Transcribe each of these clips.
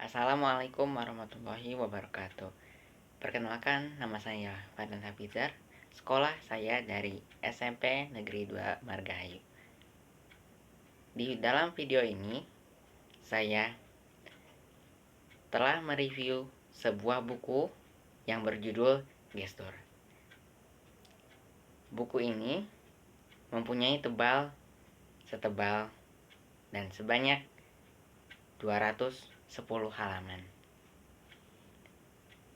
Assalamualaikum warahmatullahi wabarakatuh. Perkenalkan, nama saya Fadlan Hafizar. Sekolah saya dari SMP Negeri 2 Margahayu. Di dalam video ini, saya telah mereview sebuah buku yang berjudul Gestur. Buku ini mempunyai setebal dan sebanyak 210 halaman.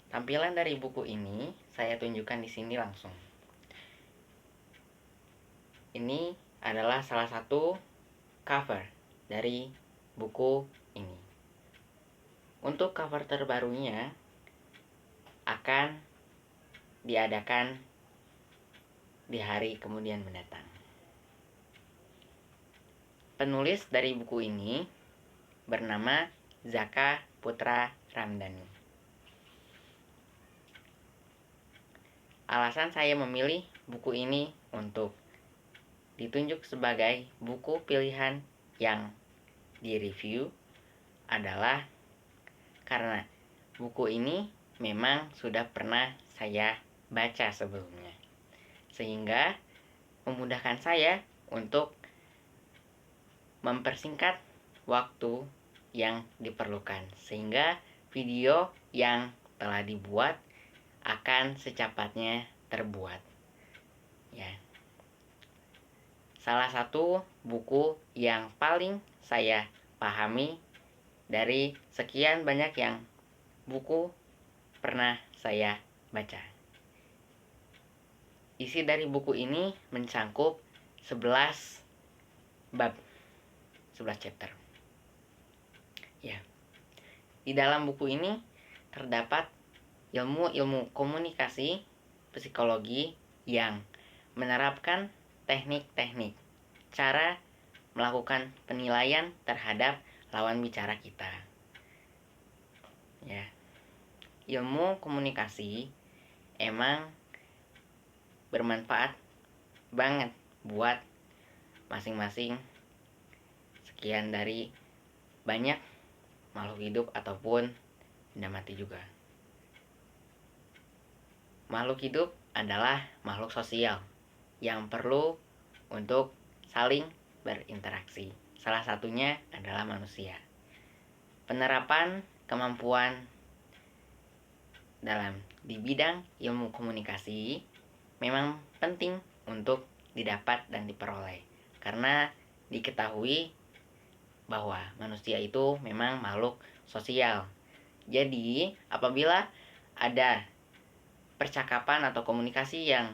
Tampilan dari buku ini saya tunjukkan di sini langsung. Ini adalah salah satu cover dari buku ini. Untuk cover terbarunya akan diadakan di hari kemudian mendatang. Penulis dari buku ini bernama Zaka Putra Ramdhani. Alasan saya memilih buku ini untuk ditunjuk sebagai buku pilihan yang direview adalah karena buku ini memang sudah pernah saya baca sebelumnya, sehingga memudahkan saya untuk mempersingkat waktu yang diperlukan, sehingga video yang telah dibuat akan secepatnya terbuat. Ya. Salah satu buku yang paling saya pahami dari sekian banyak yang buku pernah saya baca. Isi dari buku ini mencangkup 11 bab, 11 chapter. Ya. Di dalam buku ini terdapat ilmu-ilmu komunikasi, psikologi yang menerapkan teknik-teknik cara melakukan penilaian terhadap lawan bicara kita. Ya. Ilmu komunikasi emang bermanfaat banget buat masing-masing sekian dari banyak makhluk hidup ataupun benda mati juga. Makhluk hidup adalah makhluk sosial yang perlu untuk saling berinteraksi. Salah satunya adalah manusia. Penerapan kemampuan di bidang ilmu komunikasi memang penting untuk didapat dan diperoleh, karena diketahui bahwa manusia itu memang makhluk sosial. Jadi, apabila ada percakapan atau komunikasi yang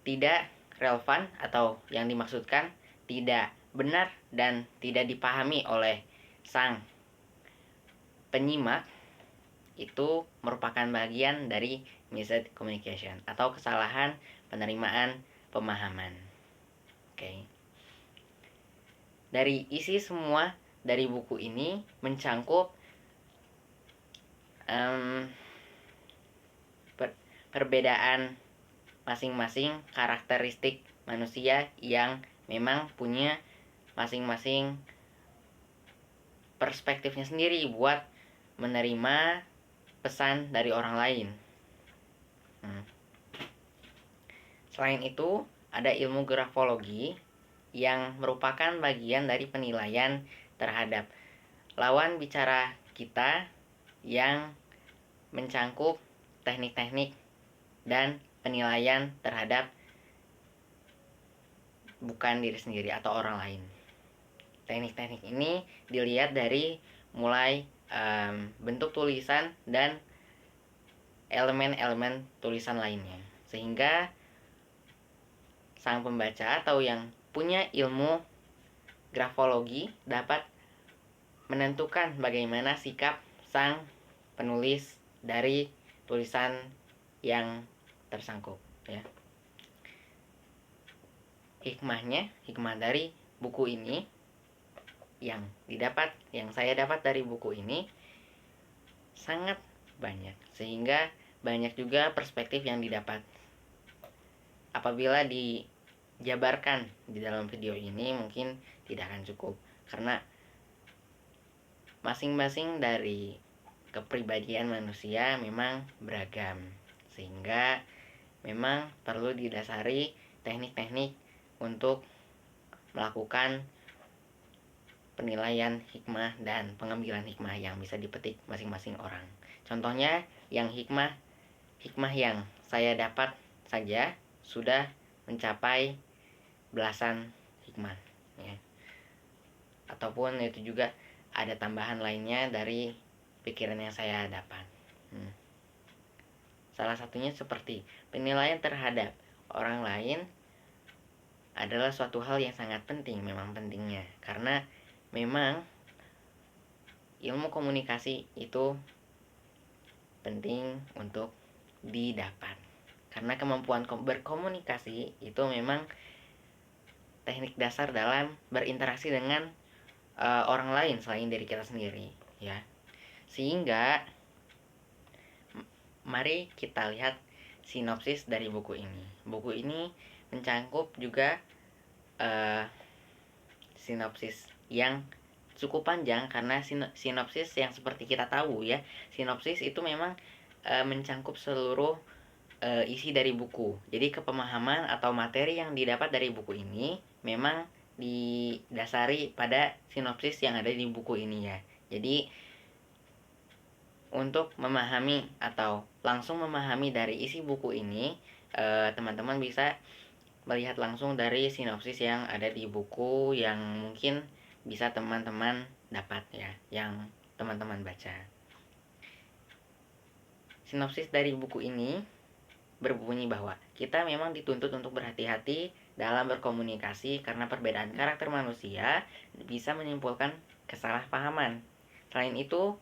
tidak relevan atau yang dimaksudkan tidak benar dan tidak dipahami oleh sang penyimak, itu merupakan bagian dari miscommunication atau kesalahan penerimaan pemahaman. Oke. Dari isi semua dari buku ini mencangkup perbedaan masing-masing karakteristik manusia yang memang punya masing-masing perspektifnya sendiri buat menerima pesan dari orang lain. Selain itu, ada ilmu grafologi yang merupakan bagian dari penilaian terhadap lawan bicara kita yang mencangkup teknik-teknik dan penilaian terhadap bukan diri sendiri atau orang lain. Teknik-teknik ini dilihat dari mulai bentuk tulisan dan elemen-elemen tulisan lainnya, sehingga sang pembaca atau yang punya ilmu grafologi dapat menentukan bagaimana sikap sang penulis dari tulisan yang tersangkut, ya. Hikmah dari buku ini yang saya dapat dari buku ini sangat banyak, sehingga banyak juga perspektif yang didapat. Apabila dijabarkan di dalam video ini mungkin tidak akan cukup, karena masing-masing dari kepribadian manusia memang beragam, sehingga memang perlu didasari teknik-teknik untuk melakukan penilaian hikmah dan pengambilan hikmah yang bisa dipetik masing-masing orang. Contohnya yang hikmah yang saya dapat saja sudah mencapai belasan hikmah, ya. Ataupun itu juga ada tambahan lainnya dari pikiran yang saya dapat. Salah satunya seperti penilaian terhadap orang lain adalah suatu hal yang sangat penting, memang pentingnya, karena memang ilmu komunikasi itu penting untuk didapat. Karena kemampuan berkomunikasi itu memang teknik dasar dalam berinteraksi dengan orang lain selain dari kita sendiri, ya. Sehingga mari kita lihat sinopsis dari buku ini. Buku ini mencangkup juga sinopsis yang cukup panjang, karena sinopsis yang seperti kita tahu, ya, sinopsis itu memang mencangkup seluruh isi dari buku. Jadi kepemahaman atau materi yang didapat dari buku ini memang didasari pada sinopsis yang ada di buku ini, ya. Jadi untuk memahami atau langsung memahami dari isi buku ini, teman-teman bisa melihat langsung dari sinopsis yang ada di buku yang mungkin bisa teman-teman dapat, ya, yang teman-teman baca. Sinopsis dari buku ini berbunyi bahwa kita memang dituntut untuk berhati-hati dalam berkomunikasi karena perbedaan karakter manusia bisa menimbulkan kesalahpahaman. Selain itu,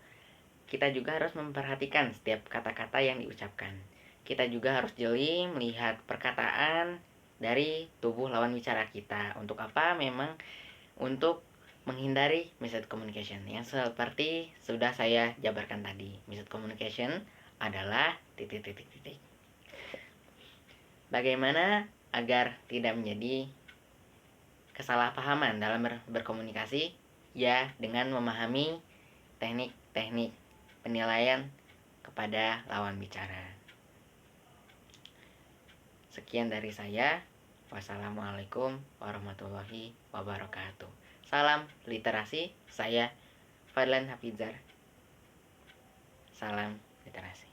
kita juga harus memperhatikan setiap kata-kata yang diucapkan. Kita juga harus jeli melihat perkataan dari tubuh lawan bicara kita. Untuk apa? Memang untuk menghindari miscommunication yang seperti sudah saya jabarkan tadi. Miscommunication adalah titik-titik-titik. Bagaimana agar tidak menjadi kesalahpahaman dalam berkomunikasi? Ya, dengan memahami teknik-teknik penilaian kepada lawan bicara. Sekian dari saya. Wassalamualaikum warahmatullahi wabarakatuh. Salam literasi. Saya Fadlan Hafizar. Salam literasi.